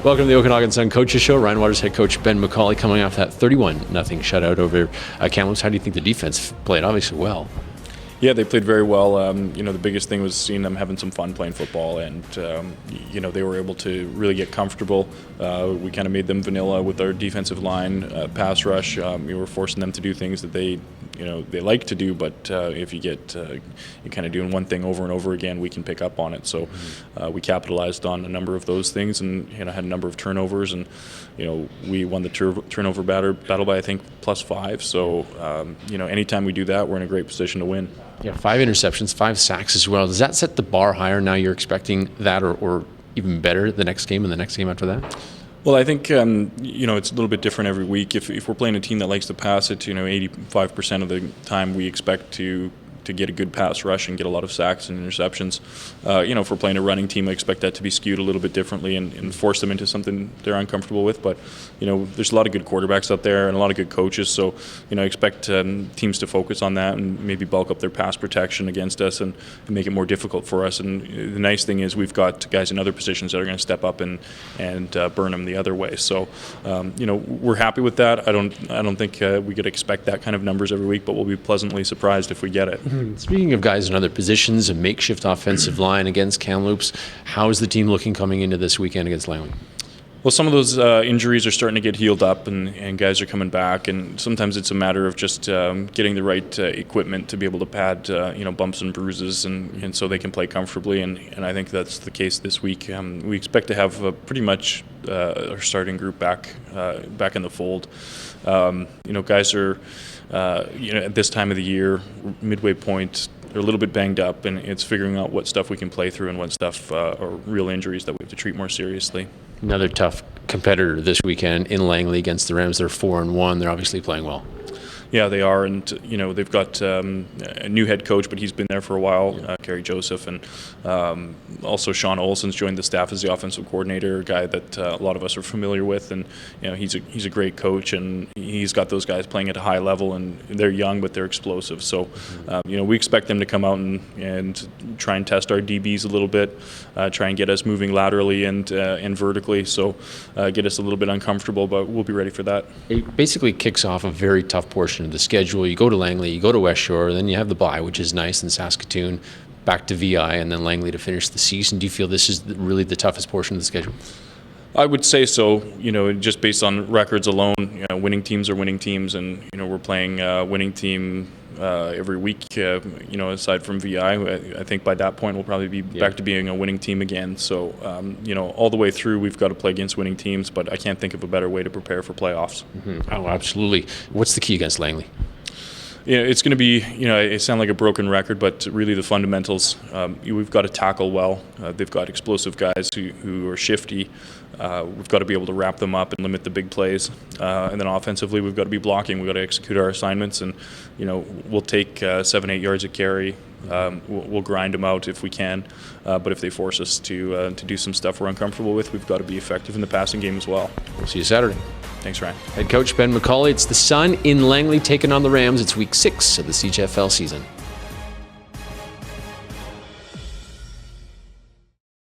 Welcome to the Okanagan Sun Coaches Show. Ryan Waters head coach Ben Macauley coming off that 31-0 shutout over Kamloops. How do you think the defense played? Obviously well. Yeah, they played very well. The biggest thing was seeing them having some fun playing football, and they were able to really get comfortable. We kind of made them vanilla with our defensive line, pass rush. We were forcing them to do things that they like to do, but if you get you kind of doing one thing over and over again, we can pick up on it. So we capitalized on a number of those things, and had a number of turnovers, and we won the turnover battle by I think +5. So anytime we do that, we're in a great position to win. Yeah, 5 interceptions, 5 sacks as well. Does that set the bar higher now? You're expecting that or even better the next game and the next game after that? Well, I think it's a little bit different every week. If we're playing a team that likes to pass it, 85% of the time we expect to get a good pass rush and get a lot of sacks and interceptions. If we're playing a running team, I expect that to be skewed a little bit differently and force them into something they're uncomfortable with. But there's a lot of good quarterbacks out there and a lot of good coaches, so I expect teams to focus on that and maybe bulk up their pass protection against us and make it more difficult for us. And the nice thing is we've got guys in other positions that are going to step up and burn them the other way. So we're happy with that. I don't think we could expect that kind of numbers every week, but we'll be pleasantly surprised if we get it. Speaking of guys in other positions, a makeshift offensive line against Kamloops, how is the team looking coming into this weekend against Langley? Well, some of those injuries are starting to get healed up, and guys are coming back, and sometimes it's a matter of just getting the right equipment to be able to pad bumps and bruises, and so they can play comfortably, and I think that's the case this week. We expect to have pretty much our starting group back in the fold. Guys are at this time of the year, midway point, they're a little bit banged up, and it's figuring out what stuff we can play through and what stuff are real injuries that we have to treat more seriously. Another tough competitor this weekend in Langley against the Rams. They're 4-1. They're obviously playing well. Yeah, they are, and they've got a new head coach, but he's been there for a while, Gary Joseph, and also Sean Olson's joined the staff as the offensive coordinator, a guy that a lot of us are familiar with, and he's a great coach, and he's got those guys playing at a high level, and they're young, but they're explosive. So we expect them to come out and try and test our DBs a little bit, try and get us moving laterally and vertically, so get us a little bit uncomfortable, but we'll be ready for that. It basically kicks off a very tough portion of the schedule. You go to Langley, you go to West Shore, then you have the bye, which is nice, in Saskatoon, back to VI, and then Langley to finish the season. Do you feel this is really the toughest portion of the schedule? I would say so. Just based on records alone, winning teams are winning teams, and we're playing a winning team every week. Aside from VI, I think by that point we'll probably be back to being a winning team again. So, all the way through, we've got to play against winning teams. But I can't think of a better way to prepare for playoffs. Oh, absolutely. What's the key against Langley? It's going to be, it sounds like a broken record, but really the fundamentals. We've got to tackle well. They've got explosive guys who are shifty. We've got to be able to wrap them up and limit the big plays. And then offensively, we've got to be blocking. We've got to execute our assignments, and we'll take 7-8 yards a carry. We'll grind them out if we can, but if they force us to do some stuff we're uncomfortable with, we've got to be effective in the passing game as well. We'll see you Saturday. Thanks, Ryan. Head coach Ben Macauley. It's the Sun in Langley taking on the Rams. It's week 6 of the CJFL season.